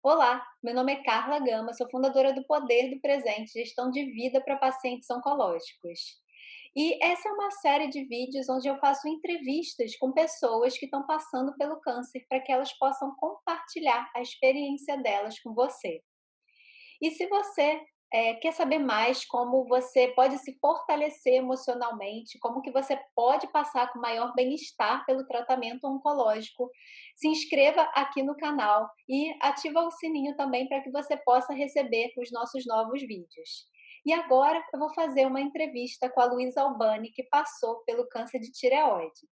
Olá, meu nome é Carla Gama, sou fundadora do Poder do Presente, gestão de vida para pacientes oncológicos. E essa é uma série de vídeos onde eu faço entrevistas com pessoas que estão passando pelo câncer para que elas possam compartilhar a experiência delas com você. E se você quer saber mais como você pode se fortalecer emocionalmente, como que você pode passar com maior bem-estar pelo tratamento oncológico, se inscreva aqui no canal e ativa o sininho também para que você possa receber os nossos novos vídeos. E agora eu vou fazer uma entrevista com a Luísa Albani, que passou pelo câncer de tireoide.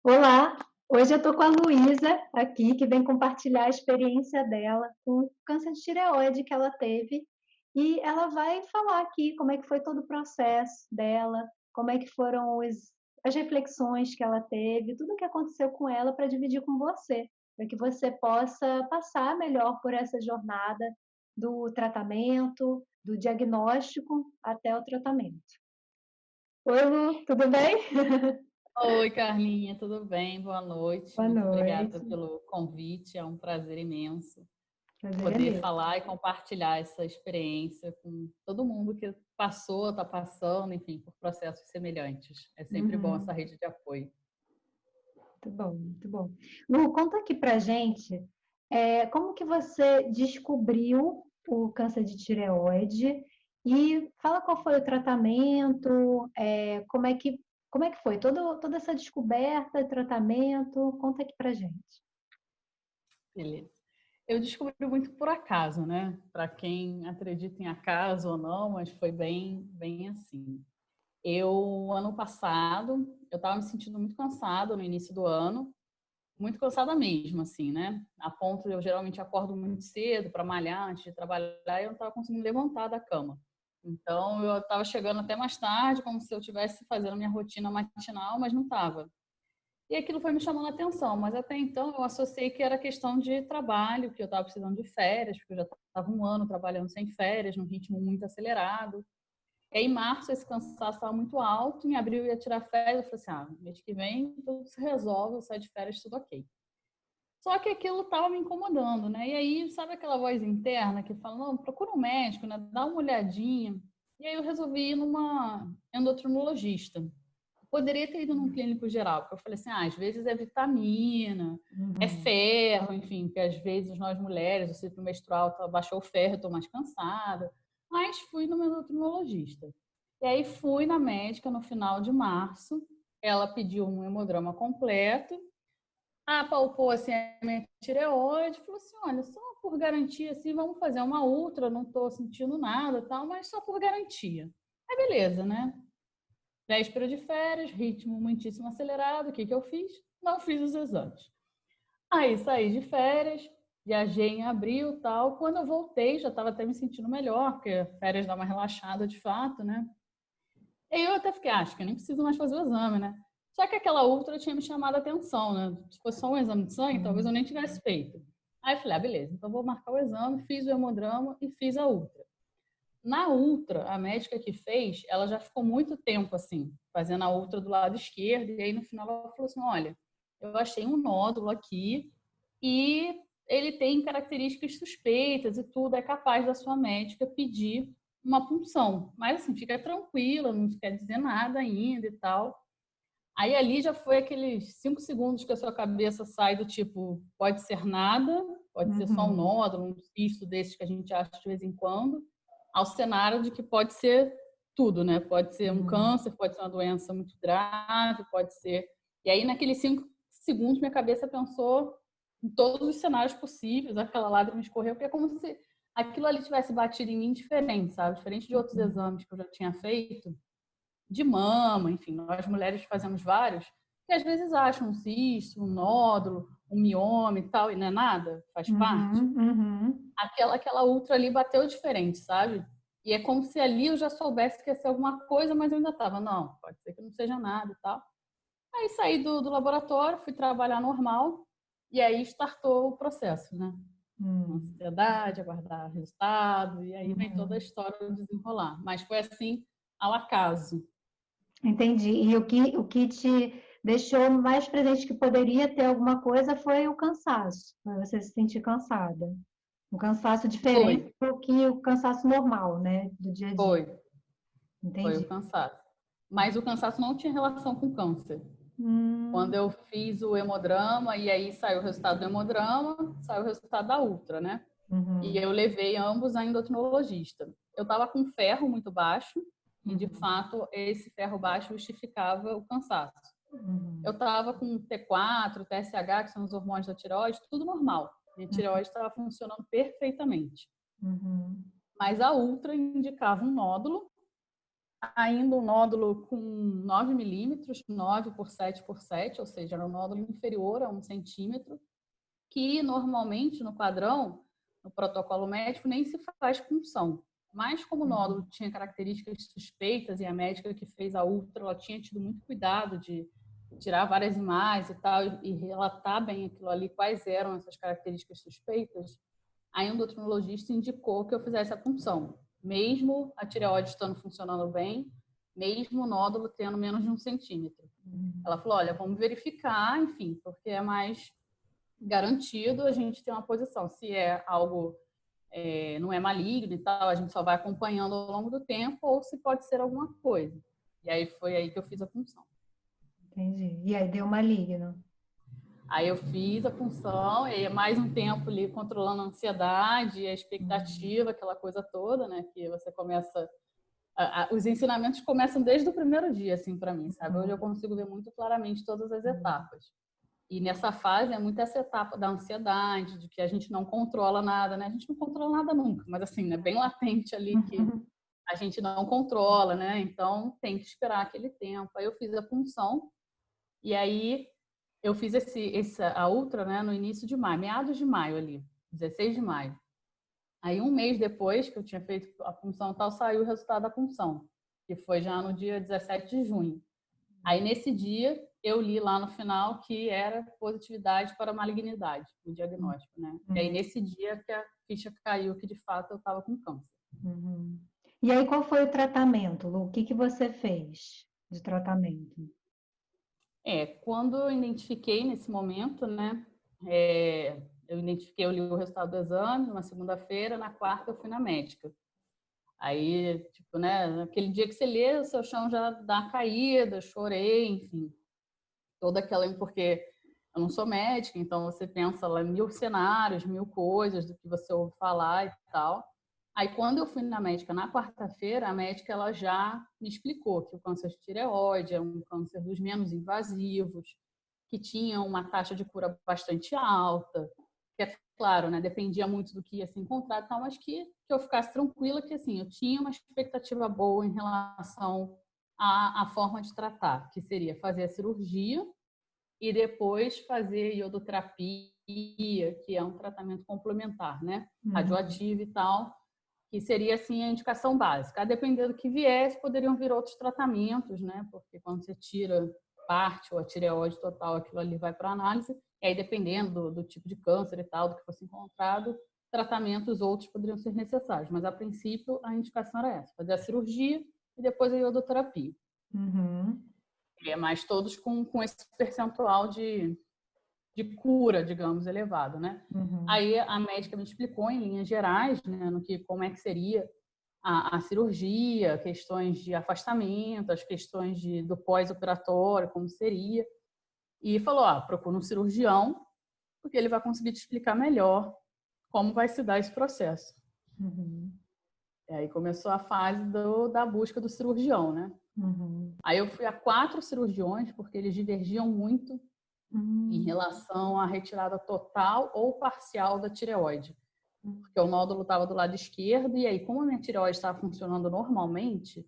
Olá, hoje eu estou com a Luísa aqui, que vem compartilhar a experiência dela com o câncer de tireoide que ela teve. E ela vai falar aqui como é que foi todo o processo dela, como é que foram as reflexões que ela teve, tudo o que aconteceu com ela para dividir com você, para que você possa passar melhor por essa jornada do tratamento, do diagnóstico até o tratamento. Oi, Lu, tudo bem? Oi, Carlinha, tudo bem? Boa noite. Boa Muito obrigada noite. pelo convite. É um prazer imenso Prazer é poder meu. falar e compartilhar essa experiência com todo mundo que passou, está passando, enfim, por processos semelhantes. É sempre bom essa Uhum. rede de apoio. Muito bom, muito bom. Lu, conta aqui pra gente, como que você descobriu o câncer de tireoide e fala qual foi o tratamento, como é que foi toda essa descoberta, tratamento, conta aqui pra gente. Beleza. Eu descobri muito por acaso, né? Para quem acredita em acaso ou não, mas foi bem assim. Ano passado, eu estava me sentindo muito cansada no início do ano, muito cansada mesmo, assim, né? A ponto de eu geralmente acordo muito cedo para malhar antes de trabalhar e eu não estava conseguindo levantar da cama. Então, eu estava chegando até mais tarde, como se eu estivesse fazendo minha rotina matinal, mas não estava. E aquilo foi me chamando a atenção, mas até então eu associei que era questão de trabalho, que eu estava precisando de férias, porque eu já estava um ano trabalhando sem férias, num ritmo muito acelerado. E aí, em março, esse cansaço estava muito alto, em abril eu ia tirar férias, eu falei assim, mês que vem tudo se resolve, eu saio de férias, tudo ok. Só que aquilo estava me incomodando, né? E aí, sabe aquela voz interna que fala, não, procura um médico, né? Dá uma olhadinha. E aí eu resolvi ir numa endocrinologista. Poderia ter ido num clínico geral, porque eu falei assim, às vezes é vitamina, é Uhum. ferro, enfim, porque às vezes nós mulheres, o ciclo menstrual baixou o ferro, estou mais cansada. Mas fui no meu endocrinologista. E aí fui na médica no final de março, ela pediu um hemograma completo, apalpou assim a minha tireoide, falou assim, olha, só por garantia, assim, vamos fazer uma ultra, não estou sentindo nada, tal, mas só por garantia. Aí beleza, né? Véspera de férias, ritmo muitíssimo acelerado, o que eu fiz? Não fiz os exames. Aí saí de férias, viajei em abril, tal. Quando eu voltei, já estava até me sentindo melhor, porque férias dá uma relaxada de fato, né? E eu até fiquei, acho que eu nem preciso mais fazer o exame, né? Só que aquela ultra tinha me chamado a atenção, né? Se fosse só um exame de sangue, talvez eu nem tivesse feito. Aí eu falei, beleza, então vou marcar o exame, fiz o hemodrama e fiz a ultra. Na ultra, a médica que fez, ela já ficou muito tempo assim, fazendo a ultra do lado esquerdo, e aí no final ela falou assim, olha, eu achei um nódulo aqui e ele tem características suspeitas e tudo, é capaz da sua médica pedir uma punção. Mas assim, fica tranquila, não quer dizer nada ainda e tal. Aí ali já foi aqueles 5 segundos que a sua cabeça sai do tipo, pode ser nada, pode ser só um Uhum. nódulo, um cisto desses que a gente acha de vez em quando, ao cenário de que pode ser tudo, né? Pode ser um Uhum. câncer, pode ser uma doença muito grave, pode ser. E aí, naqueles 5 segundos, minha cabeça pensou em todos os cenários possíveis, aquela lágrima escorreu, porque é como se aquilo ali tivesse batido em mim diferente, sabe? Diferente de outros Uhum. exames que eu já tinha feito de mama, enfim, nós mulheres fazemos vários, que às vezes acham um cisto, um nódulo, um mioma e tal, e não é nada, faz parte. Uhum. Uhum. Aquela ultra ali bateu diferente, sabe? E é como se ali eu já soubesse que ia ser alguma coisa, mas eu ainda estava, não, pode ser que não seja nada e tal. Aí saí do laboratório, fui trabalhar normal, e aí startou o processo, né? Uhum. Ansiedade, aguardar resultado, e aí vem toda a Uhum. história do desenrolar. Mas foi assim, ao acaso. Entendi. E o que te deixou mais presente que poderia ter alguma coisa foi o cansaço, você se sentir cansada. Um cansaço Foi, diferente do que o cansaço normal, né, do dia a dia. foi, foi o Entendi. cansaço. Mas o cansaço não tinha relação com câncer. Quando Hum, eu fiz o hemodrama, e aí saiu o resultado do hemodrama, saiu o resultado da ultra, né? E uhum, eu levei ambos a endocrinologista. Eu estava com ferro muito baixo, e de uhum, fato esse ferro baixo justificava o cansaço. Eu uhum, estava com T4, TSH, que são os hormônios da tireoide, tudo normal. Minha tireoide estava funcionando perfeitamente. uhum, Mas a ultra indicava um nódulo, ainda um nódulo com 9 milímetros, 9 por 7 por 7, ou seja, era um nódulo inferior a 1 centímetro, que normalmente no padrão, no protocolo médico, nem se faz punção. Mas como o nódulo uhum, tinha características suspeitas e a médica que fez a ultra, ela tinha tido muito cuidado de tirar várias imagens e tal e relatar bem aquilo ali, quais eram essas características suspeitas, a endocrinologista indicou que eu fizesse a punção, mesmo a tireoide estando funcionando bem, mesmo o nódulo tendo menos de 1 centímetro. uhum. Ela falou, olha, vamos verificar, enfim, porque é mais garantido a gente ter uma posição. Se é algo, não é maligno e tal, a gente só vai acompanhando ao longo do tempo, ou se pode ser alguma coisa. E aí foi aí que eu fiz a punção. Entendi. E aí deu maligno. Aí eu fiz a punção, e mais um tempo ali controlando a ansiedade, a Uhum, expectativa, aquela coisa toda, né? Que você começa. Os ensinamentos começam desde o primeiro dia, assim, para mim, sabe? Hoje eu uhum, consigo ver muito claramente todas as uhum, etapas. E nessa fase é muito essa etapa da ansiedade, de que a gente não controla nada, né? A gente não controla nada nunca, mas assim, é bem latente ali que uhum, a gente não controla, né? Então tem que esperar aquele tempo. Aí eu fiz a punção e aí eu fiz a ultra, né, no início de maio, meados de maio ali, 16 de maio. Aí um mês depois que eu tinha feito a punção e tal, saiu o resultado da punção, que foi já no dia 17 de junho. Aí nesse dia eu li lá no final que era positividade para malignidade, o diagnóstico, né? E aí uhum, nesse dia que a ficha caiu que de fato eu estava com câncer. uhum. E aí, qual foi o tratamento, Lu? O que que você fez de tratamento? Quando eu identifiquei nesse momento, né? É, eu identifiquei, eu li o resultado do exame numa segunda-feira, na quarta eu fui na médica. Aí, tipo, né, naquele dia que você lê, o seu chão já dá uma caída, chorei, enfim, toda aquela, porque eu não sou médica, então você pensa lá em mil cenários, mil coisas do que você ouve falar e tal. Aí, quando eu fui na médica na quarta-feira, a médica ela já me explicou que o câncer de tireoide é um câncer dos menos invasivos, que tinha uma taxa de cura bastante alta, que é claro, né, dependia muito do que ia se encontrar e tal, mas que eu ficasse tranquila que assim, eu tinha uma expectativa boa em relação à forma de tratar, que seria fazer a cirurgia e depois fazer iodoterapia, que é um tratamento complementar, né? Uhum, Radioativo e tal, que seria assim a indicação básica. A depender do que viesse, poderiam vir outros tratamentos, né? Porque quando você tira parte ou a tireoide total, aquilo ali vai para análise, e aí dependendo do tipo de câncer e tal, do que fosse encontrado, tratamentos outros poderiam ser necessários. Mas a princípio a indicação era essa: fazer a cirurgia e depois a iodoterapia. uhum, Mas todos com esse percentual de cura, digamos, elevado, né? uhum, Aí a médica me explicou em linhas gerais, né, no que como é que seria a cirurgia, questões de afastamento, as questões do pós-operatório, como seria, e falou: procura um cirurgião, porque ele vai conseguir te explicar melhor como vai se dar esse processo. uhum, E aí começou a fase da busca do cirurgião, né? uhum, Aí eu fui a 4 cirurgiões, porque eles divergiam muito em uhum, relação à retirada total ou parcial da tireoide. uhum, Porque o nódulo estava do lado esquerdo, e aí, como a minha tireoide estava funcionando normalmente,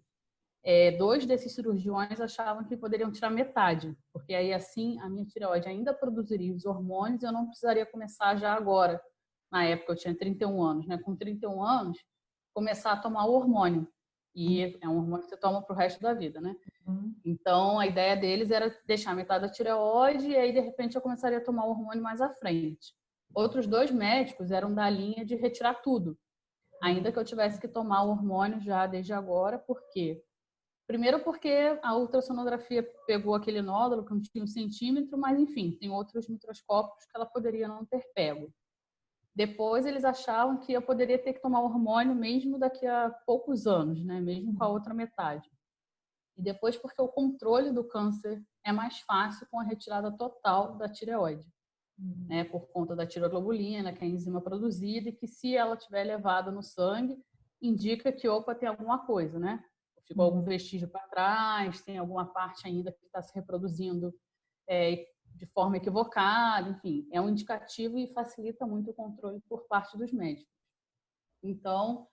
2 desses cirurgiões achavam que poderiam tirar metade, porque aí assim a minha tireoide ainda produziria os hormônios e eu não precisaria começar já agora. Na época eu tinha 31 anos, né? Com 31 anos, começar a tomar o hormônio. E é um hormônio que você toma para o resto da vida, né? uhum, Então, a ideia deles era deixar metade da tireoide e aí, de repente, eu começaria a tomar o hormônio mais à frente. Outros 2 médicos eram da linha de retirar tudo, ainda que eu tivesse que tomar o hormônio já desde agora, porque Primeiro porque a ultrassonografia pegou aquele nódulo que não tinha 1 centímetro, mas enfim, tem outros microscópios que ela poderia não ter pego. Depois eles achavam que eu poderia ter que tomar hormônio mesmo daqui a poucos anos, né? Mesmo com a outra metade. E depois porque o controle do câncer é mais fácil com a retirada total da tireoide, né? Por conta da tiroglobulina, que é a enzima produzida, e que se ela estiver elevada no sangue, indica que, opa, tem alguma coisa, né? Ficou algum vestígio para trás, tem alguma parte ainda que está se reproduzindo de forma equivocada, enfim, é um indicativo e facilita muito o controle por parte dos médicos. Então,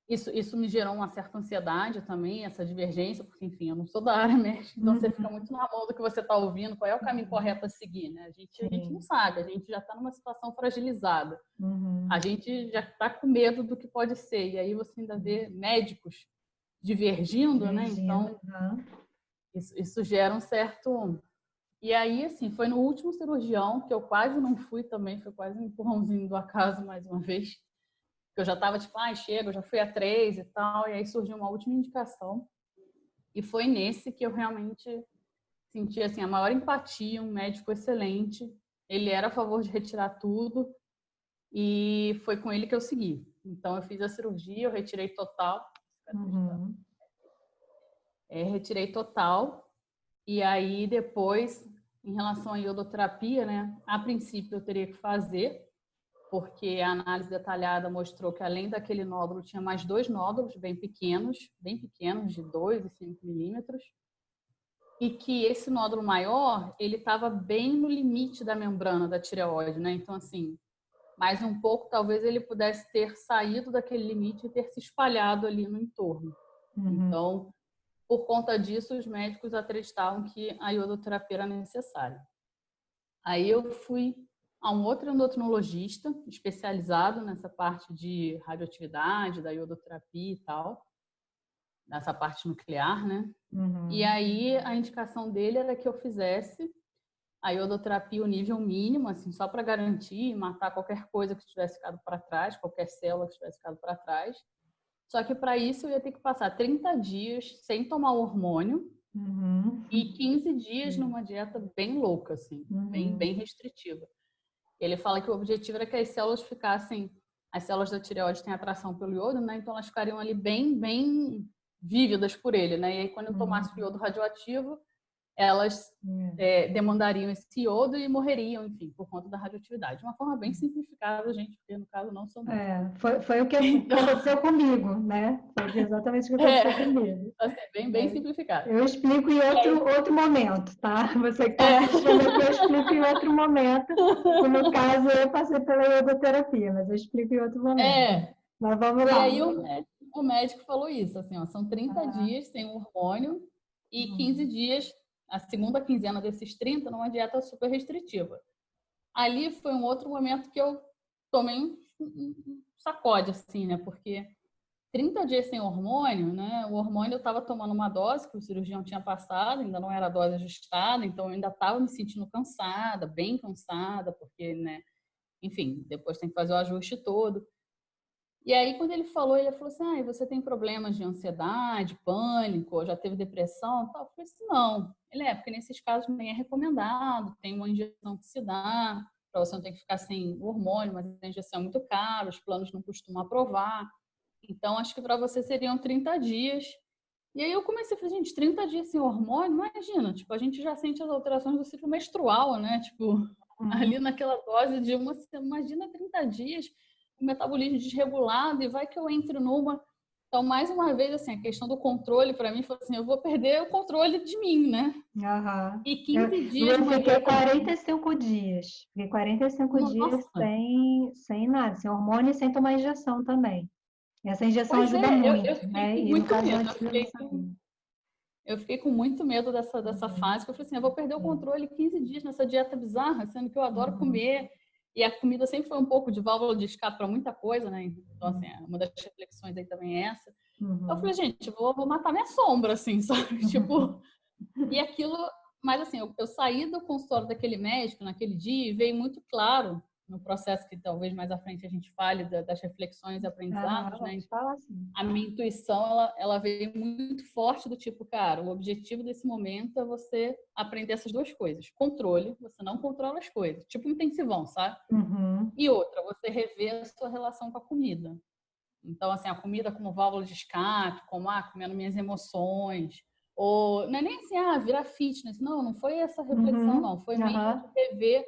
isso me gerou uma certa ansiedade também, essa divergência, porque, enfim, eu não sou da área médica, então você fica muito na mão do que você está ouvindo, qual é o caminho correto a seguir, né? A gente não sabe, a gente já está numa situação fragilizada, a gente já está com medo do que pode ser, e aí você ainda vê médicos divergindo, né? Então, isso gera um certo... E aí, assim, foi no último cirurgião, que eu quase não fui também, foi quase um empurrãozinho do acaso, mais uma vez, que eu já estava tipo, chega, eu já fui a 3 e tal, e aí surgiu uma última indicação, e foi nesse que eu realmente senti, assim, a maior empatia, um médico excelente, ele era a favor de retirar tudo, e foi com ele que eu segui. Então, eu fiz a cirurgia, eu retirei total, retirei total, e aí depois, em relação à iodoterapia, né, a princípio eu teria que fazer, porque a análise detalhada mostrou que além daquele nódulo tinha mais 2 nódulos bem pequenos, de 2 e 5 milímetros, e que esse nódulo maior, ele estava bem no limite da membrana da tireoide, né? Então, assim, mais um pouco, talvez ele pudesse ter saído daquele limite e ter se espalhado ali no entorno. Então, por conta disso, os médicos acreditavam que a iodoterapia era necessária. Aí eu fui a um outro endocrinologista especializado nessa parte de radioatividade, da iodoterapia e tal, nessa parte nuclear, né? E aí a indicação dele era que eu fizesse a iodoterapia o nível mínimo, assim, só para garantir, matar qualquer coisa que tivesse ficado para trás, qualquer célula que tivesse ficado para trás. Só que para isso eu ia ter que passar 30 dias sem tomar o hormônio e 15 dias numa dieta bem louca, assim, bem restritiva. Ele fala que o objetivo era que as células ficassem, as células da tireoide têm atração pelo iodo, né? Então elas ficariam ali bem vívidas por ele, né? E aí quando eu tomasse o iodo radioativo, elas demandariam esse iodo e morreriam, enfim, por conta da radioatividade. De uma forma bem simplificada, gente, porque no caso não sou médica. Foi o que aconteceu comigo, né? Foi exatamente o que aconteceu comigo. Assim, bem simplificado. Eu explico em outro momento, tá? Você que está assistindo aqui, eu explico em outro momento. E no caso, eu passei pela iodoterapia, mas eu explico em outro momento. Mas vamos lá. E aí o médico falou isso, assim, ó, são 30 dias sem hormônio e 15 dias, a segunda quinzena desses 30, numa dieta super restritiva. Ali foi um outro momento que eu tomei um sacode, assim, né? Porque 30 dias sem hormônio, né? O hormônio eu estava tomando uma dose que o cirurgião tinha passado, ainda não era a dose ajustada, então eu ainda estava me sentindo cansada, bem cansada, porque, né? Enfim, depois tem que fazer o ajuste todo. E aí, quando ele falou assim, você tem problemas de ansiedade, pânico, já teve depressão? Tal. Eu falei assim, não. Ele porque nesses casos nem é recomendado, tem uma injeção que se dá, para você não ter que ficar sem hormônio, mas a injeção é muito cara, os planos não costumam aprovar. Então, acho que para você seriam 30 dias. E aí eu comecei a falar, gente, 30 dias sem hormônio, imagina, tipo, a gente já sente as alterações do ciclo menstrual, né? Tipo, ali naquela dose de imagina 30 dias, o metabolismo desregulado, e vai que eu entre numa... Então, mais uma vez, assim, a questão do controle, para mim, foi assim, eu vou perder o controle de mim, né? Uhum. E 15 dias... Eu fiquei 45 dias. Fiquei 45 dias sem nada, sem hormônio e sem tomar injeção também. Essa injeção ajuda muito, né? E no caso, eu fiquei com muito medo dessa fase, que eu falei assim, eu vou perder o controle 15 dias nessa dieta bizarra, sendo que eu adoro comer, e a comida sempre foi um pouco de válvula de escape para muita coisa, né? Então, assim, uma das reflexões aí também é essa. Então, eu falei, gente, vou matar minha sombra, assim, sabe? Tipo, e aquilo... Mas, assim, eu saí do consultório daquele médico naquele dia e veio muito claro no processo que talvez mais à frente a gente fale das reflexões e aprendizados, né? Fala assim. A minha intuição, ela veio muito forte do tipo, cara, o objetivo desse momento é você aprender essas duas coisas. Controle, você não controla as coisas. Tipo um intensivão, sabe? Uhum. E outra, você rever a sua relação com a comida. Então, assim, a comida como válvula de escape, como, comendo minhas emoções. Ou, não é nem assim, virar fitness. Não foi essa reflexão, não. Foi mesmo de rever.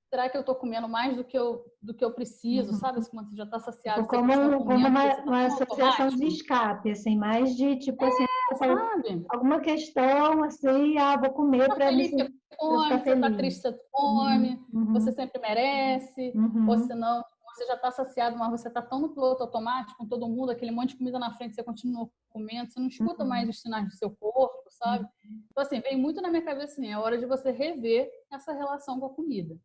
Será que eu estou comendo mais do que eu preciso, sabe? Assim, quando você já está saciado, como uma associação de escape, assim, mais de, tipo assim, sabe? Alguma questão, assim, vou comer para me ficar feliz. Você está triste, você come, você sempre merece, ou senão você já está saciado, mas você está tão no piloto automático com todo mundo, aquele monte de comida na frente, você continua comendo, você não escuta mais os sinais do seu corpo, sabe? Então, assim, veio muito na minha cabeça, assim, é hora de você rever essa relação com a comida.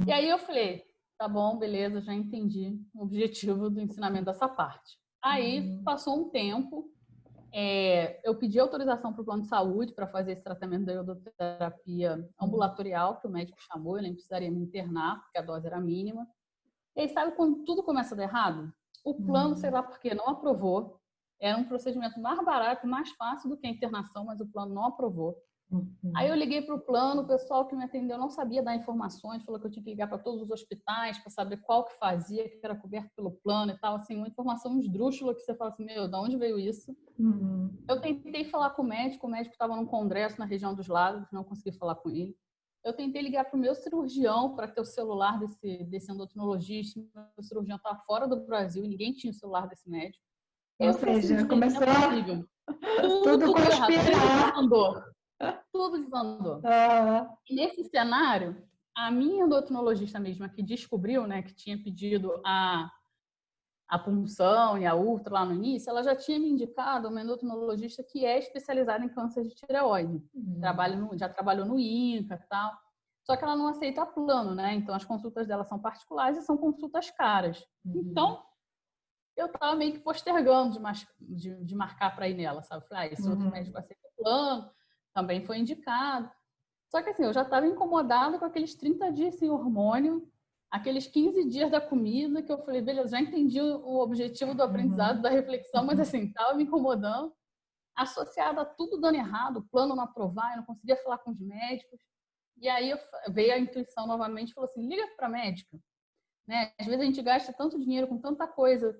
E aí eu falei, tá bom, beleza, já entendi o objetivo do ensinamento dessa parte. Aí passou um tempo, eu pedi autorização para o plano de saúde para fazer esse tratamento da iodoterapia ambulatorial, que o médico chamou, eu nem precisaria me internar, porque a dose era mínima. E aí, sabe quando tudo começa a dar errado? O plano, sei lá por quê, não aprovou. Era um procedimento mais barato, mais fácil do que a internação, mas o plano não aprovou. Aí eu liguei para o plano, o pessoal que me atendeu não sabia dar informações, falou que eu tinha que ligar para todos os hospitais para saber qual que fazia, que era coberto pelo plano e tal, assim, uma informação esdrúxula que você fala assim, meu, de onde veio isso? Eu tentei falar com o médico estava num congresso na região dos Lagos, não consegui falar com ele. Eu tentei ligar para o meu cirurgião para ter o celular desse endocrinologista, meu cirurgião estava fora do Brasil e ninguém tinha o celular desse médico. Ou seja, começou tudo errado, tudo desandou. E nesse cenário, a minha endocrinologista mesma que descobriu, né, que tinha pedido a punção e a ultra lá no início, ela já tinha me indicado uma endocrinologista que é especializada em câncer de tireoide. Já trabalhou no INCA e tal. Só que ela não aceita plano, né? Então, as consultas dela são particulares e são consultas caras. Então, eu estava meio que postergando de marcar para ir nela, sabe? Falei, esse outro médico aceita plano, também foi indicado. Só que assim, eu já estava incomodada com aqueles 30 dias sem hormônio, aqueles 15 dias da comida, que eu falei, beleza, já entendi o objetivo do aprendizado, da reflexão, mas assim, estava me incomodando, associada a tudo dando errado, o plano não aprovar, eu não conseguia falar com os médicos. E aí veio a intuição novamente e falou assim, liga para a médica. Né? Às vezes a gente gasta tanto dinheiro com tanta coisa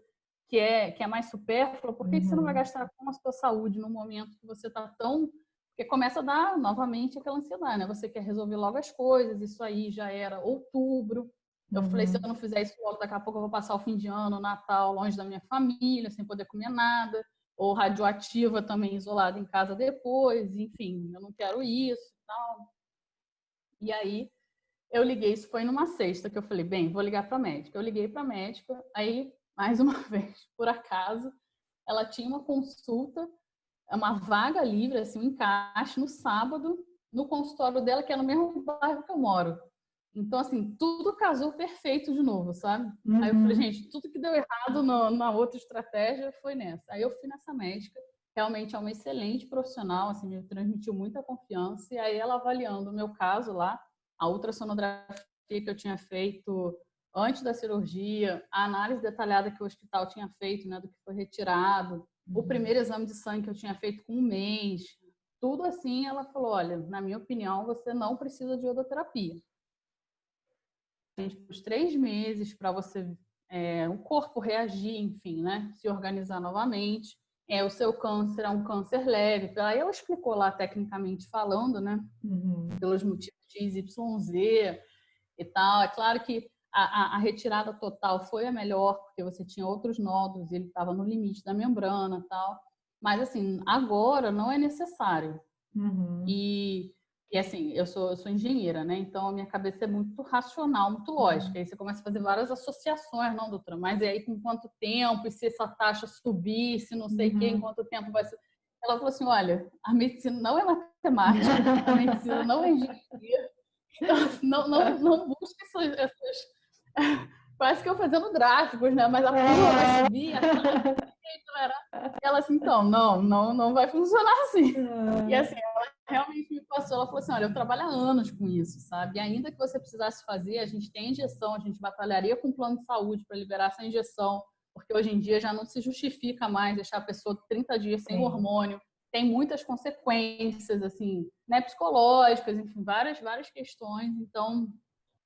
que é mais supérflua, por que você não vai gastar com a sua saúde no momento que você está tão... Porque começa a dar novamente aquela ansiedade, né? Você quer resolver logo as coisas, isso aí já era outubro. Eu falei, se eu não fizer isso logo, daqui a pouco eu vou passar o fim de ano, o Natal, longe da minha família, sem poder comer nada. Ou radioativa também, isolada em casa depois. Enfim, eu não quero isso e tal. E aí, eu liguei, isso foi numa sexta, que eu falei, bem, vou ligar para a médica. Eu liguei para a médica, aí, mais uma vez, por acaso, ela tinha uma consulta, uma vaga livre, assim, um encaixe no sábado, no consultório dela, que é no mesmo bairro que eu moro. Então, assim, tudo casou perfeito de novo, sabe? Aí eu falei, gente, tudo que deu errado na outra estratégia foi nessa. Aí eu fui nessa médica, realmente é uma excelente profissional, assim, me transmitiu muita confiança. E aí ela avaliando o meu caso lá, a ultrassonografia que eu tinha feito antes da cirurgia, a análise detalhada que o hospital tinha feito, né, do que foi retirado, o primeiro exame de sangue que eu tinha feito com 1 mês, tudo assim, ela falou, olha, na minha opinião, você não precisa de iodoterapia. Uns 3 meses para você, o corpo reagir, enfim, né, se organizar novamente. O seu câncer é um câncer leve. Aí ela explicou lá, tecnicamente falando, né, pelos motivos X, Y, Z e tal. É claro que a retirada total foi a melhor, porque você tinha outros nódulos, ele estava no limite da membrana e tal. Mas, assim, agora não é necessário. E assim, eu sou engenheira, né? Então, a minha cabeça é muito racional, muito lógica. Aí você começa a fazer várias associações, não, doutora? Mas aí, com quanto tempo? E se essa taxa subir? Se não sei o quê, em quanto tempo vai ser? Ela falou assim, olha, a medicina não é matemática, a medicina não é engenharia. Então, não busque essas... Parece que eu fazendo gráficos, né? Mas a curva vai subir, ela assim, então, não vai funcionar assim. E assim, ela realmente me passou, ela falou assim, olha, eu trabalho há anos com isso, sabe? E ainda que você precisasse fazer, a gente tem injeção, a gente batalharia com o plano de saúde para liberar essa injeção, porque hoje em dia já não se justifica mais deixar a pessoa 30 dias sem hormônio. Tem muitas consequências, assim, né, psicológicas, enfim, várias questões. Então,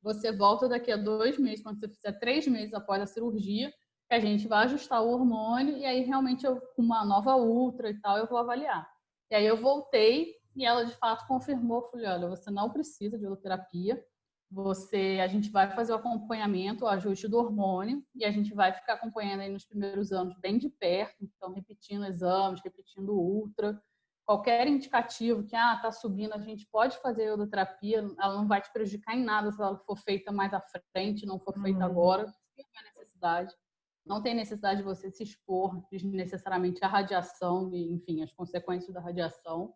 você volta daqui a 2 meses, quando você fizer 3 meses após a cirurgia, que a gente vai ajustar o hormônio e aí realmente eu, com uma nova ultra e tal, eu vou avaliar. E aí eu voltei e ela de fato confirmou, falei, olha, você não precisa de iodoterapia, a gente vai fazer o acompanhamento, o ajuste do hormônio e a gente vai ficar acompanhando aí nos primeiros anos bem de perto, então repetindo exames, repetindo ultra, qualquer indicativo que tá subindo, a gente pode fazer a iodoterapia, ela não vai te prejudicar em nada se ela for feita mais à frente, não for feita agora, não é necessidade. Não tem necessidade de você se expor desnecessariamente à radiação e, enfim, as consequências da radiação.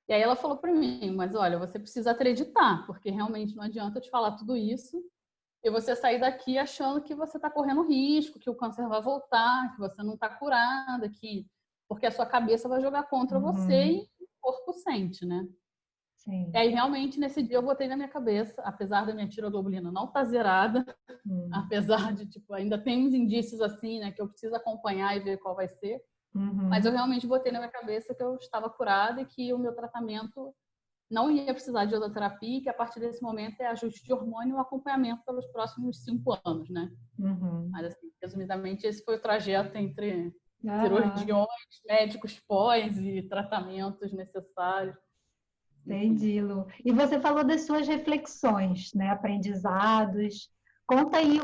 E aí ela falou para mim, mas olha, você precisa acreditar, porque realmente não adianta eu te falar tudo isso e você sair daqui achando que você está correndo risco, que o câncer vai voltar, que você não está curada, porque a sua cabeça vai jogar contra você e o corpo sente, né? Sim. E aí, realmente, nesse dia eu botei na minha cabeça, apesar da minha tiroglobulina não estar zerada, apesar de, ainda tem uns indícios assim, né, que eu preciso acompanhar e ver qual vai ser, mas eu realmente botei na minha cabeça que eu estava curada e que o meu tratamento não ia precisar de iodoterapia e que a partir desse momento é ajuste de hormônio e acompanhamento pelos próximos 5 anos, né? Mas, assim, resumidamente, esse foi o trajeto entre cirurgiões, médicos pós e tratamentos necessários. Entendi, Lu. E você falou das suas reflexões, né? Aprendizados. Conta aí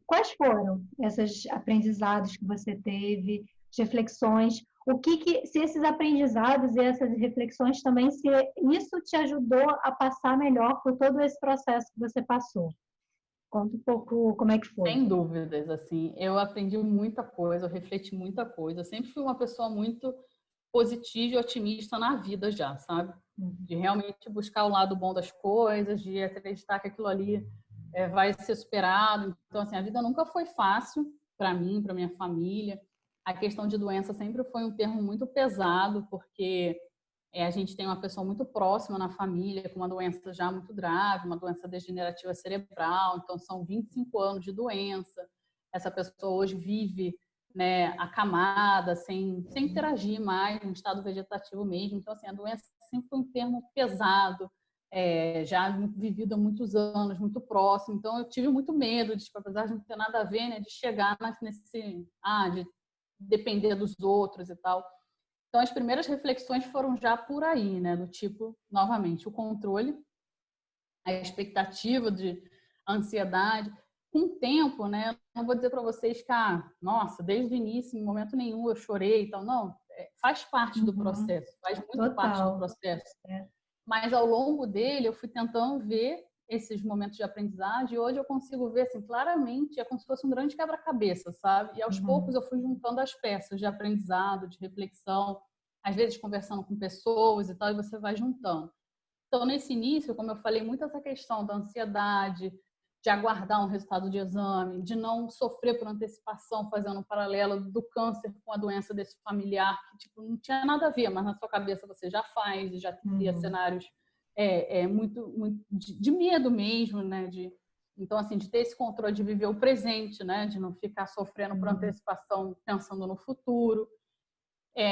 quais foram esses aprendizados que você teve, reflexões. Se esses aprendizados e essas reflexões também, se isso te ajudou a passar melhor por todo esse processo que você passou. Conta um pouco como é que foi. Sem dúvidas, assim, eu aprendi muita coisa, eu refleti muita coisa. Eu sempre fui uma pessoa muito positiva e otimista na vida já, sabe? De realmente buscar o lado bom das coisas, de acreditar que aquilo ali vai ser superado. Então, assim, a vida nunca foi fácil para mim, para minha família. A questão de doença sempre foi um termo muito pesado, porque a gente tem uma pessoa muito próxima na família com uma doença já muito grave, uma doença degenerativa cerebral, então são 25 anos de doença. Essa pessoa hoje vive, né, acamada, sem interagir mais, em estado vegetativo mesmo. Então, assim, a doença sempre foi um termo pesado, já vivido há muitos anos, muito próximo. Então, eu tive muito medo, apesar de não ter nada a ver, né, de chegar de depender dos outros e tal. Então, as primeiras reflexões foram já por aí, né, do tipo, novamente, o controle, a expectativa a ansiedade. Com o tempo, né, não vou dizer para vocês que, nossa, desde o início, em momento nenhum, eu chorei e tal. Não, faz parte do processo, faz muito parte do processo. Mas, ao longo dele, eu fui tentando ver esses momentos de aprendizagem e hoje eu consigo ver, assim, claramente, é como se fosse um grande quebra-cabeça, sabe? E, aos poucos, eu fui juntando as peças de aprendizado, de reflexão, às vezes conversando com pessoas e tal, e você vai juntando. Então, nesse início, como eu falei, muito essa questão da ansiedade, de aguardar um resultado de exame, de não sofrer por antecipação, fazendo um paralelo do câncer com a doença desse familiar, que não tinha nada a ver, mas na sua cabeça você já faz, e já cria cenários muito de medo mesmo, né? Então, assim, de ter esse controle de viver o presente, né? De não ficar sofrendo por antecipação, pensando no futuro.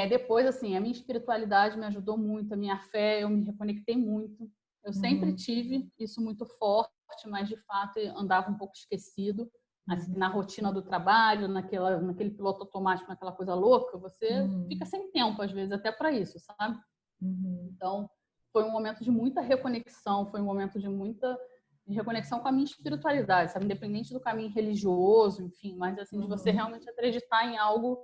Depois, assim, a minha espiritualidade me ajudou muito, a minha fé, eu me reconectei muito. Eu sempre tive isso muito forte, mas, de fato, andava um pouco esquecido. Assim, na rotina do trabalho, naquele piloto automático, naquela coisa louca, você fica sem tempo, às vezes, até para isso, sabe? Então, foi um momento de muita reconexão, foi um momento de muita reconexão com a minha espiritualidade, sabe? Independente do caminho religioso, enfim, mas, assim, de você realmente acreditar em algo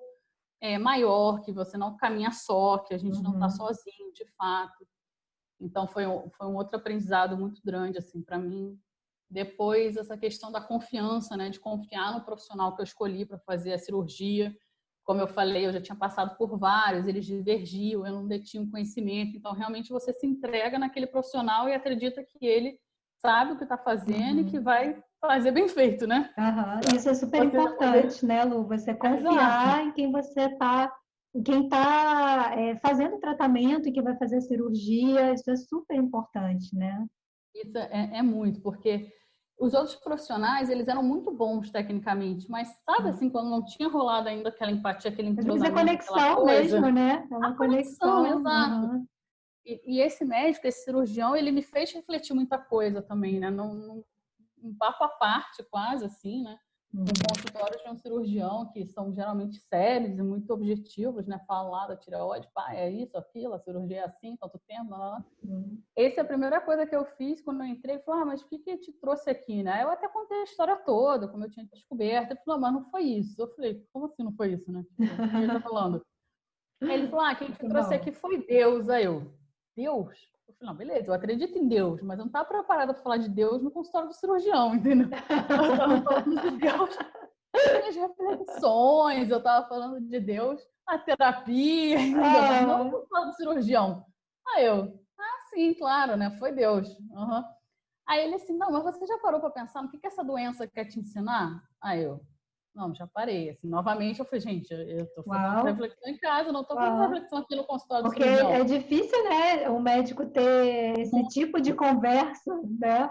maior, que você não caminha só, que a gente não está sozinho, de fato. Então, foi um outro aprendizado muito grande, assim, para mim. Depois, essa questão da confiança, né? De confiar no profissional que eu escolhi para fazer a cirurgia. Como eu falei, eu já tinha passado por vários, eles divergiam, eu não detinha um conhecimento. Então, realmente, você se entrega naquele profissional e acredita que ele sabe o que está fazendo e que vai fazer bem feito, né? Isso é super importante, né, Lu? Você confiar em quem você está quem está fazendo o tratamento e que vai fazer a cirurgia, isso é super importante, né? Isso é muito, porque os outros profissionais, eles eram muito bons tecnicamente, mas sabe assim, quando não tinha rolado ainda aquela empatia, aquele Às vezes é entrosamento, aquela conexão coisa, mesmo, né? É a uma conexão, conexão. exato. Uhum. E esse médico, esse cirurgião, ele me fez refletir muita coisa também, né? Um papo à parte, quase assim, né? Um consultório de um cirurgião, que são geralmente sérios e muito objetivos, né? Falam lá da tireoide, pá, é isso, aquilo, a cirurgia é assim, tanto tempo, lá. Essa é a primeira coisa que eu fiz quando eu entrei. Falei, mas o que te trouxe aqui, né? Eu até contei a história toda, como eu tinha descoberto. Ele falou, mas não foi isso. Eu falei, como assim não foi isso, né? Tipo, o que ele tá falando? Aí ele falou, quem te Muito trouxe bom. aqui foi Deus. Aí eu, Deus? Eu falei, não, beleza, eu acredito em Deus, mas eu não estava preparada para falar de Deus no consultório do cirurgião, entendeu? Eu estava falando de Deus nas minhas reflexões, eu estava falando de Deus na terapia, entendeu? Mas não no consultório do cirurgião. Aí eu, sim, claro, né? Foi Deus. Uhum. Aí ele assim, não, mas você já parou para pensar no que essa doença quer te ensinar? Aí eu, não, já parei. Assim, novamente eu falei, gente, eu estou fazendo essa Uau, reflexão em casa, não estou fazendo essa uau. reflexão aqui no consultório do Porque cirurgião. é difícil, né, o médico ter esse tipo de conversa, né?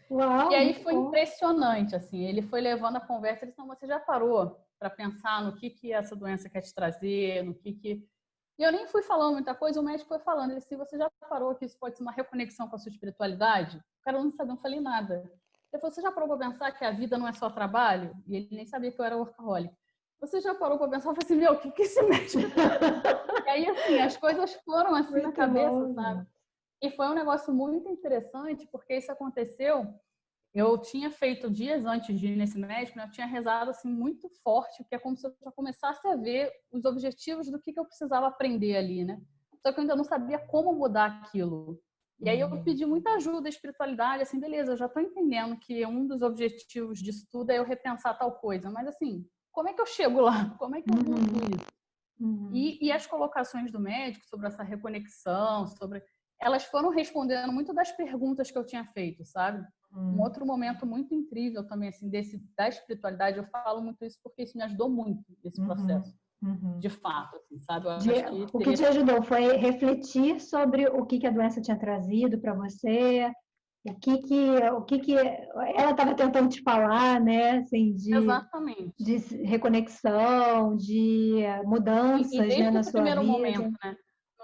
E Uau, aí muito foi bom. impressionante, assim, ele foi levando a conversa, ele disse, não, você já parou para pensar no que essa doença quer te trazer, no que... E eu nem fui falando muita coisa, o médico foi falando, ele disse, você já parou que isso pode ser uma reconexão com a sua espiritualidade? O cara não sabia, não falei nada. Ele falou, você já parou para pensar que a vida não é só trabalho? E ele nem sabia que eu era workaholic. Você já parou para pensar? Eu falei assim, meu, o que esse médico... E aí, assim, as coisas foram assim na Muito cabeça, bom, sabe? gente. E foi um negócio muito interessante, porque isso aconteceu. Eu tinha feito dias antes de ir nesse médico, né, eu tinha rezado assim muito forte, que é como se eu já começasse a ver os objetivos do que eu precisava aprender ali, né? Só que eu ainda não sabia como mudar aquilo. E aí eu pedi muita ajuda à espiritualidade, assim, beleza, eu já estou entendendo que um dos objetivos disso tudo é eu repensar tal coisa, mas assim, como é que eu chego lá? Como é que eu mudo isso? E as colocações do médico sobre essa reconexão, sobre elas foram respondendo muito das perguntas que eu tinha feito, sabe? Um outro momento muito incrível também, assim, da espiritualidade, eu falo muito isso porque isso me ajudou muito nesse processo, de fato, assim, sabe? Eu acho que O que teria... te ajudou foi refletir sobre o que a doença tinha trazido para você, o que ela estava tentando te falar, né? Assim, Exatamente. de reconexão, de E mudanças, né, desde na o sua primeiro vida. momento, né?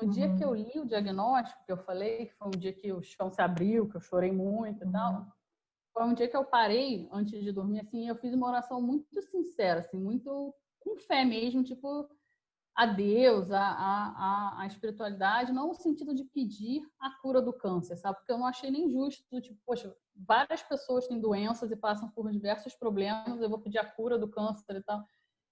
No dia que eu li o diagnóstico, que eu falei, que foi um dia que o chão se abriu, que eu chorei muito e tal, foi um dia que eu parei antes de dormir, assim, eu fiz uma oração muito sincera, assim, muito com fé mesmo, tipo, a Deus, a espiritualidade, não no sentido de pedir a cura do câncer, sabe? Porque eu não achei nem justo, tipo, poxa, várias pessoas têm doenças e passam por diversos problemas, eu vou pedir a cura do câncer e tal.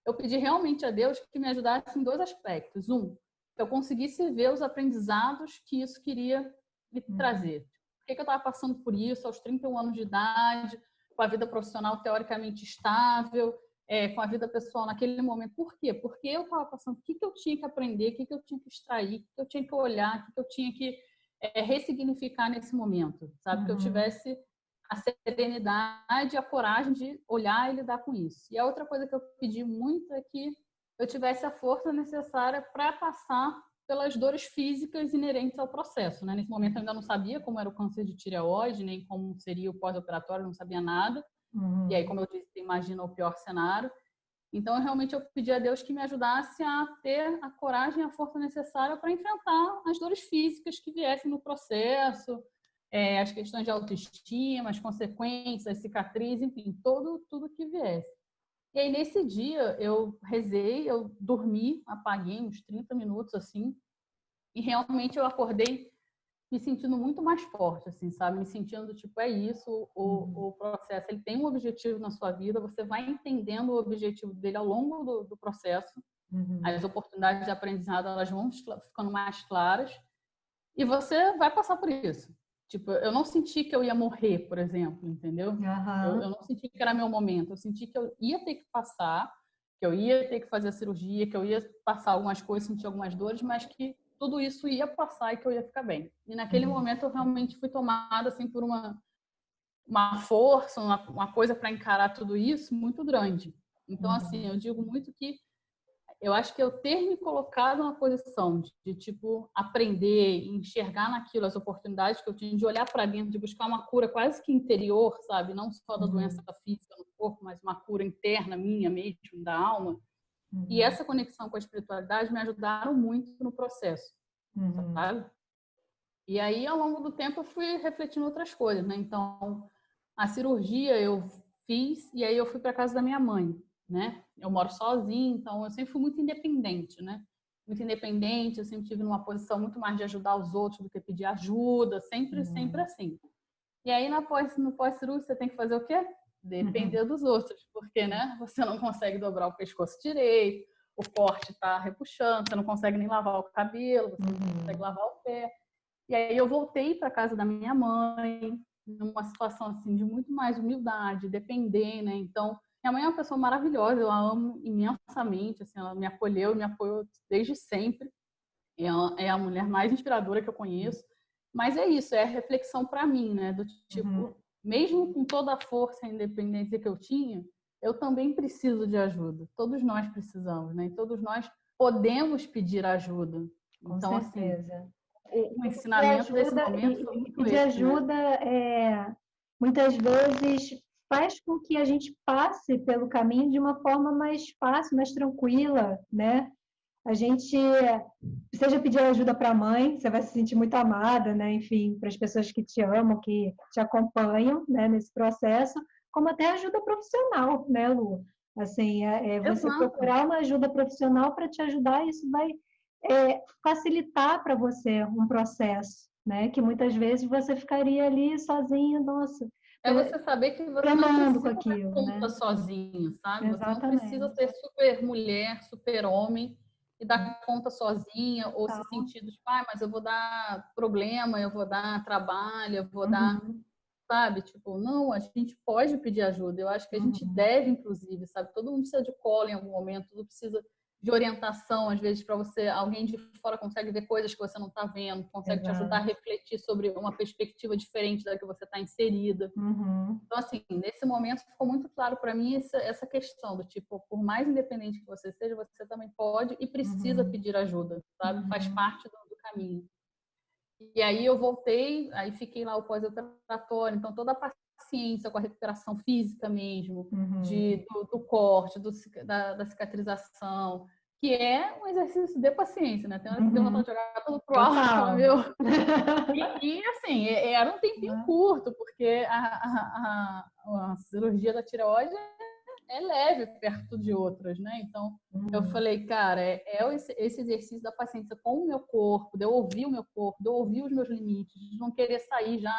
Eu pedi realmente a Deus que me ajudasse em dois aspectos. Um, que eu conseguisse ver os aprendizados que isso queria me trazer. Por que eu estava passando por isso aos 31 anos de idade, com a vida profissional teoricamente estável, com a vida pessoal naquele momento? Por quê? Porque eu estava passando, o que eu tinha que aprender, o que eu tinha que extrair, o que eu tinha que olhar, o que eu tinha que ressignificar nesse momento, sabe? Que eu tivesse a serenidade e a coragem de olhar e lidar com isso. E a outra coisa que eu pedi muito é que eu tivesse a força necessária para passar pelas dores físicas inerentes ao processo, né? Nesse momento eu ainda não sabia como era o câncer de tireoide, nem como seria o pós-operatório, não sabia nada. E aí, como eu disse, imagina o pior cenário. Então, realmente, eu pedi a Deus que me ajudasse a ter a coragem e a força necessária para enfrentar as dores físicas que viessem no processo, as questões de autoestima, as consequências, as cicatrizes, enfim, tudo que viesse. E aí, nesse dia, eu rezei, eu dormi, apaguei uns 30 minutos, assim, e realmente eu acordei me sentindo muito mais forte, assim, sabe? Me sentindo, tipo, é isso, o processo, ele tem um objetivo na sua vida, você vai entendendo o objetivo dele ao longo do processo, as oportunidades de aprendizado, elas vão ficando mais claras, e você vai passar por isso. Tipo, eu não senti que eu ia morrer, por exemplo, entendeu? Eu não senti que era meu momento, eu senti que eu ia ter que passar, que eu ia ter que fazer a cirurgia, que eu ia passar algumas coisas, sentir algumas dores, mas que tudo isso ia passar e que eu ia ficar bem. E naquele momento eu realmente fui tomada assim por uma força, uma coisa para encarar tudo isso muito grande. Então, assim, eu digo muito que eu acho que eu ter me colocado na posição de tipo, aprender, enxergar naquilo as oportunidades que eu tinha, de olhar para dentro, de buscar uma cura quase que interior, sabe? Não só da doença física no corpo, mas uma cura interna minha mesmo, da alma. E essa conexão com a espiritualidade me ajudaram muito no processo, sabe? E aí, ao longo do tempo, eu fui refletindo outras coisas, né? Então, a cirurgia eu fiz e aí eu fui para casa da minha mãe, né? Eu moro sozinha, então eu sempre fui muito independente, né? Muito independente, eu sempre tive numa posição muito mais de ajudar os outros do que pedir ajuda, sempre, sempre assim. E aí, no pós-cirúrgico, você tem que fazer o quê? Depender dos outros, porque, né? Você não consegue dobrar o pescoço direito, o corte tá repuxando, você não consegue nem lavar o cabelo, você não consegue lavar o pé. E aí eu voltei para casa da minha mãe, numa situação assim de muito mais humildade, depender, né? Então, minha mãe é uma pessoa maravilhosa, eu a amo imensamente, assim, ela me acolheu, me apoiou desde sempre. Ela é a mulher mais inspiradora que eu conheço. Mas é isso, é a reflexão para mim, né? Do tipo, mesmo com toda a força e independência que eu tinha, eu também preciso de ajuda. Todos nós precisamos, né? E todos nós podemos pedir ajuda. Com então, certeza. assim, o ensinamento desse momento foi muito pedir esse, ajuda muitas vezes faz com que a gente passe pelo caminho de uma forma mais fácil, mais tranquila, né? A gente, seja pedir ajuda para a mãe, você vai se sentir muito amada, né? Enfim, para as pessoas que te amam, que te acompanham, né, nesse processo, como até ajuda profissional, né, Lu? Assim, você Exato. procurar uma ajuda profissional para te ajudar, isso vai facilitar para você um processo, né? Que muitas vezes você ficaria ali sozinha, nossa, É você saber que você não penando com precisa dar aquilo, conta né? sozinho, sabe? Você não precisa Exatamente. ser super mulher, super homem e dar conta sozinha ou se Então, sentir tipo, mas eu vou dar problema, eu vou dar trabalho, eu vou dar, sabe? Tipo, não, a gente pode pedir ajuda. Eu acho que a gente deve, inclusive, sabe? Todo mundo precisa de colo em algum momento, todo mundo precisa de orientação, às vezes, para você, alguém de fora consegue ver coisas que você não está vendo, consegue te ajudar a refletir sobre uma perspectiva diferente da que você está inserida. Então, assim, nesse momento ficou muito claro para mim essa questão do tipo, por mais independente que você seja, você também pode e precisa pedir ajuda, sabe? Faz parte do caminho. E aí eu voltei, aí fiquei lá o pós-operatório, então toda a paciência com a recuperação física mesmo, do corte, da cicatrização, que é um exercício de paciência, né? Tem hora que deu vontade de jogar tudo pro alto e falar, meu... E assim, era um tempinho curto, porque a cirurgia da tireoide é leve perto de outras, né? Então, eu falei, cara, esse exercício da paciência com o meu corpo, de eu ouvir o meu corpo, de eu ouvir os meus limites, de não querer sair já,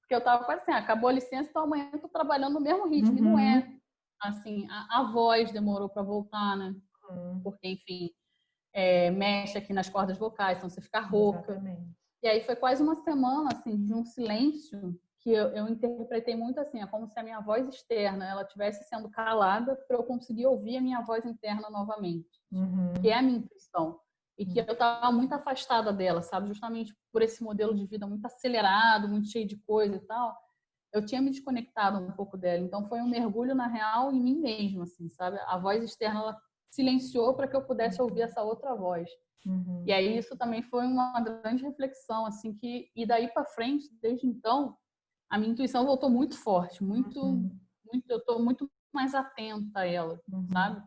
porque eu tava quase assim, acabou a licença, então amanhã eu tô trabalhando no mesmo ritmo, e não é. Assim, a voz demorou para voltar, né? Porque, enfim, mexe aqui nas cordas vocais, então você fica rouca. Exatamente. E aí foi quase uma semana, assim, de um silêncio que eu interpretei muito assim, é como se a minha voz externa ela estivesse sendo calada para eu conseguir ouvir a minha voz interna novamente, que é a minha intuição. E que eu estava muito afastada dela, sabe? Justamente por esse modelo de vida muito acelerado, muito cheio de coisa e tal. Eu tinha me desconectado um pouco dela. Então foi um mergulho, na real, em mim mesma, assim, sabe? A voz externa, ela silenciou para que eu pudesse ouvir essa outra voz. E aí isso também foi uma grande reflexão, assim, que e daí para frente, desde então, a minha intuição voltou muito forte, muito, eu estou muito mais atenta a ela, sabe?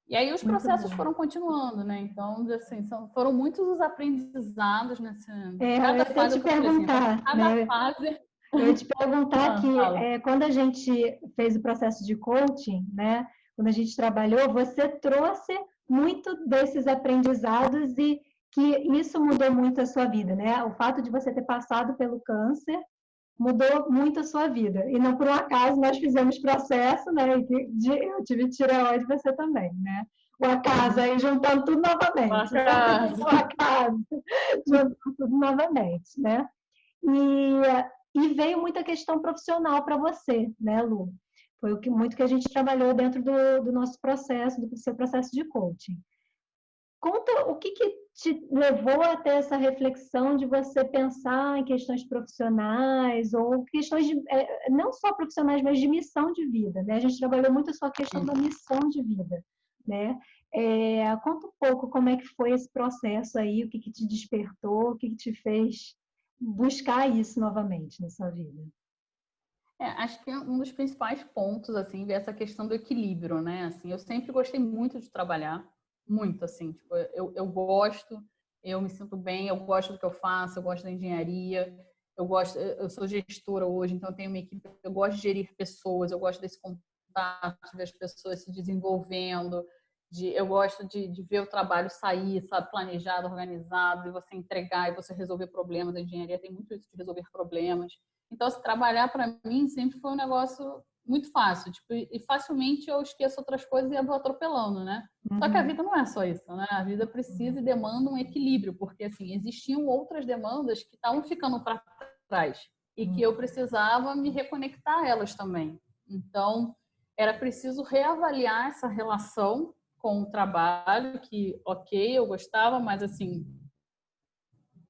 E aí os processos foram continuando, né? Então, assim, foram muitos os aprendizados nessa cada fase. Eu te perguntar, cada fase. Eu ia te perguntar que quando a gente fez o processo de coaching, né? Quando a gente trabalhou, você trouxe muito desses aprendizados e que isso mudou muito a sua vida, né? O fato de você ter passado pelo câncer mudou muito a sua vida. E não por um acaso nós fizemos processo, né? Eu tive tireoide, você também, né? O acaso aí juntando tudo novamente. O acaso juntando tudo novamente, né? E veio muita questão profissional para você, né, Lu? Foi muito que a gente trabalhou dentro do nosso processo, do seu processo de coaching. Conta o que te levou até essa reflexão de você pensar em questões profissionais ou questões não só profissionais, mas de missão de vida, né? A gente trabalhou muito a sua questão da missão de vida, né? Conta um pouco como é que foi esse processo aí, o que que te despertou, o que que te fez buscar isso novamente na sua vida. Acho que um dos principais pontos, assim, é essa questão do equilíbrio, né? Assim, eu sempre gostei muito de trabalhar, muito, assim, tipo, eu gosto, eu me sinto bem, eu gosto do que eu faço, eu gosto da engenharia, eu sou gestora hoje, então eu tenho uma equipe, eu gosto de gerir pessoas, eu gosto desse contato, de ver as pessoas se desenvolvendo, eu gosto de ver o trabalho sair, sabe, planejado, organizado, e você entregar e você resolver problemas. A engenharia tem muito isso de resolver problemas. Então, se trabalhar para mim sempre foi um negócio muito fácil, tipo, e facilmente eu esqueço outras coisas e eu vou atropelando, né? Só que a vida não é só isso, né? A vida precisa e demanda um equilíbrio, porque assim, existiam outras demandas que estavam ficando para trás e que eu precisava me reconectar a elas também. Então, era preciso reavaliar essa relação com o trabalho, que, ok, eu gostava, mas assim,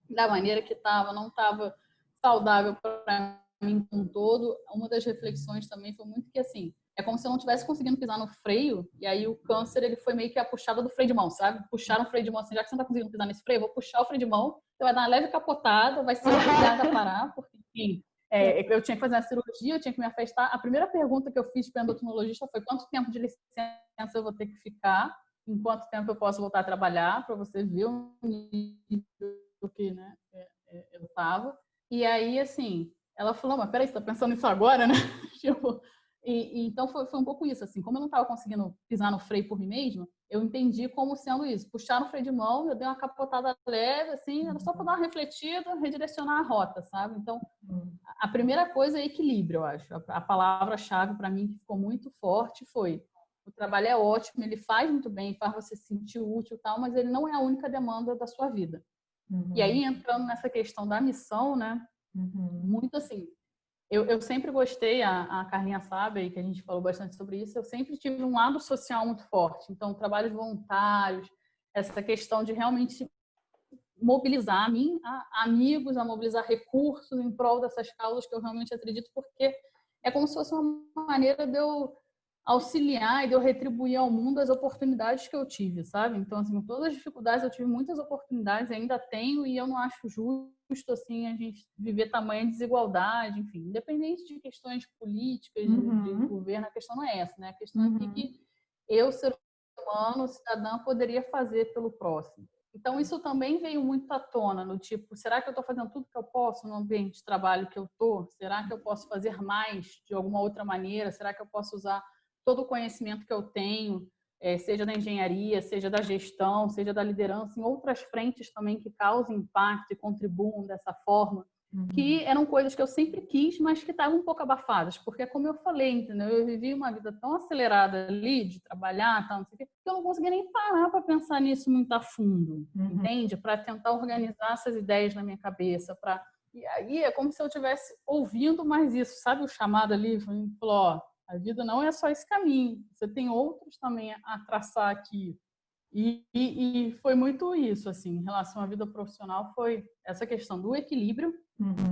da maneira que estava, não estava saudável para mim com todo. Uma das reflexões também foi muito que assim, é como se eu não estivesse conseguindo pisar no freio, e aí o câncer ele foi meio que a puxada do freio de mão, sabe? Puxaram o freio de mão assim, já que você não está conseguindo pisar nesse freio, eu vou puxar o freio de mão, você vai dar uma leve capotada, vai ser obrigada a parar, porque enfim, eu tinha que fazer uma cirurgia, eu tinha que me afastar. A primeira pergunta que eu fiz para o endocrinologista foi quanto tempo de licença eu vou ter que ficar, em quanto tempo eu posso voltar a trabalhar, para você ver o nível que, né, eu tava. E aí, assim, ela falou, mas peraí, você tá pensando nisso agora, né? Tipo, então foi um pouco isso, assim, como eu não estava conseguindo pisar no freio por mim mesma, eu entendi como sendo isso. Puxar no freio de mão, eu dei uma capotada leve, assim, era só para dar uma refletida, redirecionar a rota, sabe? Então, a primeira coisa é equilíbrio, eu acho. A palavra-chave para mim que ficou muito forte foi: o trabalho é ótimo, ele faz muito bem, faz você se sentir útil e tal, mas ele não é a única demanda da sua vida. E aí, entrando nessa questão da missão, né? Muito assim, eu sempre gostei, a Carlinha sabe, que a gente falou bastante sobre isso, eu sempre tive um lado social muito forte. Então, trabalhos voluntários, essa questão de realmente mobilizar a mim, a amigos, a mobilizar recursos em prol dessas causas que eu realmente acredito, porque é como se fosse uma maneira de eu auxiliar e de eu retribuir ao mundo as oportunidades que eu tive, sabe? Então, assim, com todas as dificuldades, eu tive muitas oportunidades, ainda tenho, e eu não acho justo, assim, a gente viver tamanha desigualdade, enfim, independente de questões políticas, de governo, a questão não é essa, né? A questão é que eu, ser humano, cidadã, poderia fazer pelo próximo. Então, isso também veio muito à tona, no tipo, será que eu estou fazendo tudo que eu posso no ambiente de trabalho que eu estou? Será que eu posso fazer mais de alguma outra maneira? Será que eu posso usar todo o conhecimento que eu tenho, seja da engenharia, seja da gestão, seja da liderança, em outras frentes também que causem impacto e contribuam dessa forma, que eram coisas que eu sempre quis, mas que estavam um pouco abafadas, porque como eu falei, entendeu? Eu vivi uma vida tão acelerada ali, de trabalhar, tal, não sei o quê, que eu não conseguia nem parar para pensar nisso muito a fundo, entende? Para tentar organizar essas ideias na minha cabeça, e aí é como se eu estivesse ouvindo mais isso, sabe o chamado ali? Falou, ó, a vida não é só esse caminho, você tem outros também a traçar aqui. E foi muito isso, assim, em relação à vida profissional, foi essa questão do equilíbrio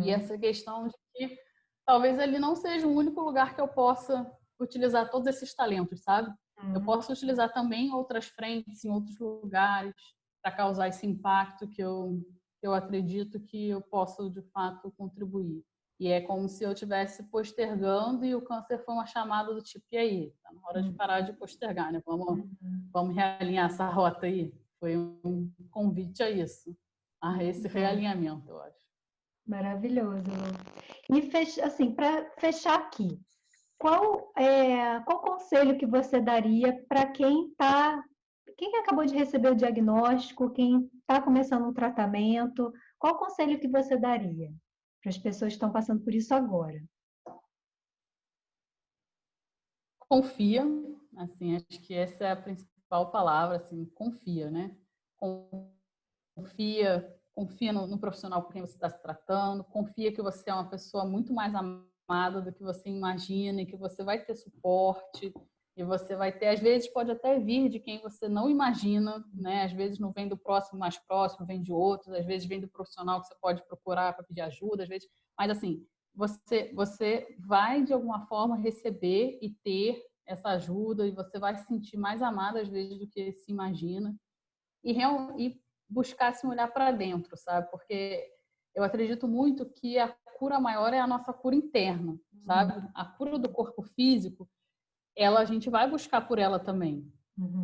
e essa questão de que talvez ele não seja o único lugar que eu possa utilizar todos esses talentos, sabe? Eu posso utilizar também em outras frentes, em outros lugares, para causar esse impacto que eu acredito que eu posso, de fato, contribuir. E é como se eu estivesse postergando e o câncer foi uma chamada do tipo, e aí? Está na hora de parar de postergar, né? Vamos realinhar essa rota aí. Foi um convite a isso, a esse realinhamento, eu acho. Maravilhoso. E assim, para fechar aqui, qual conselho que você daria para quem acabou de receber o diagnóstico, quem está começando um tratamento? Qual conselho que você daria para as pessoas que estão passando por isso agora? Confia, assim, acho que essa é a principal palavra, assim, confia, né? Confia no profissional com quem você está se tratando, confia que você é uma pessoa muito mais amada do que você imagina e que você vai ter suporte e você vai ter, às vezes pode até vir de quem você não imagina, né? Às vezes não vem do próximo mais próximo, vem de outros, às vezes vem do profissional que você pode procurar para pedir ajuda, às vezes, mas assim, você vai de alguma forma receber e ter essa ajuda e você vai se sentir mais amada às vezes do que se imagina. E buscar se olhar para dentro, sabe? Porque eu acredito muito que a cura maior é a nossa cura interna, sabe? A cura do corpo físico, a gente vai buscar por ela também.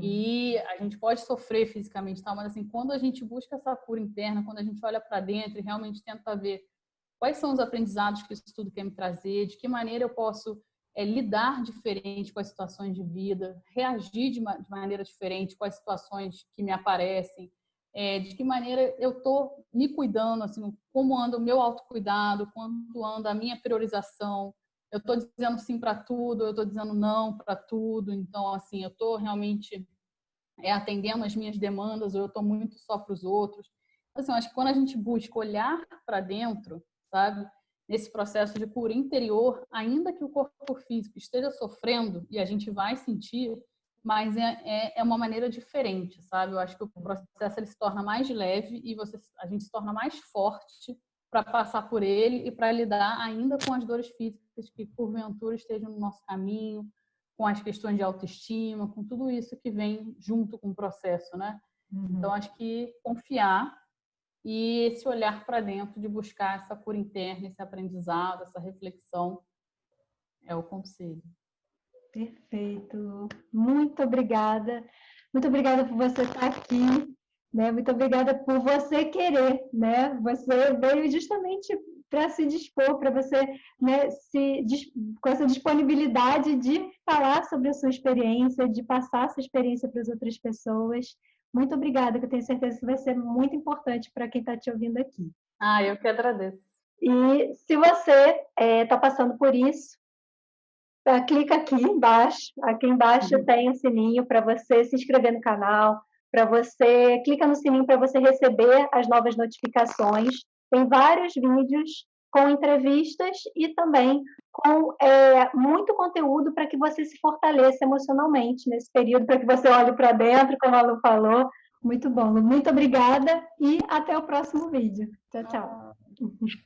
E a gente pode sofrer fisicamente, mas assim, quando a gente busca essa cura interna, quando a gente olha para dentro e realmente tenta ver quais são os aprendizados que isso tudo quer me trazer, de que maneira eu posso lidar diferente com as situações de vida, reagir de maneira diferente com as situações que me aparecem, de que maneira eu estou me cuidando, assim, como anda o meu autocuidado, quando anda a minha priorização. Eu estou dizendo sim para tudo, eu estou dizendo não para tudo. Então, assim, eu estou realmente atendendo as minhas demandas ou eu estou muito só para os outros. Assim, eu acho que quando a gente busca olhar para dentro, sabe, nesse processo de cura interior, ainda que o corpo físico esteja sofrendo, e a gente vai sentir, mas é uma maneira diferente, sabe? Eu acho que o processo ele se torna mais leve e a gente se torna mais forte para passar por ele e para lidar ainda com as dores físicas que porventura estejam no nosso caminho, com as questões de autoestima, com tudo isso que vem junto com o processo, né? Então, acho que confiar e esse olhar para dentro de buscar essa cura interna, esse aprendizado, essa reflexão é o conselho. Perfeito. Muito obrigada. Muito obrigada por você estar aqui, né? Muito obrigada por você querer, né? Você veio justamente para se dispor, para você, né, com essa disponibilidade de falar sobre a sua experiência, de passar essa experiência para as outras pessoas. Muito obrigada, que eu tenho certeza que vai ser muito importante para quem está te ouvindo aqui. Eu que agradeço. E se você está passando por isso, clica aqui embaixo. Aqui embaixo tem um sininho para você se inscrever no canal, clica no sininho para você receber as novas notificações. Tem vários vídeos com entrevistas e também com muito conteúdo para que você se fortaleça emocionalmente nesse período, para que você olhe para dentro, como a Lu falou. Muito bom, Lu. Muito obrigada e até o próximo vídeo. Tchau, tchau.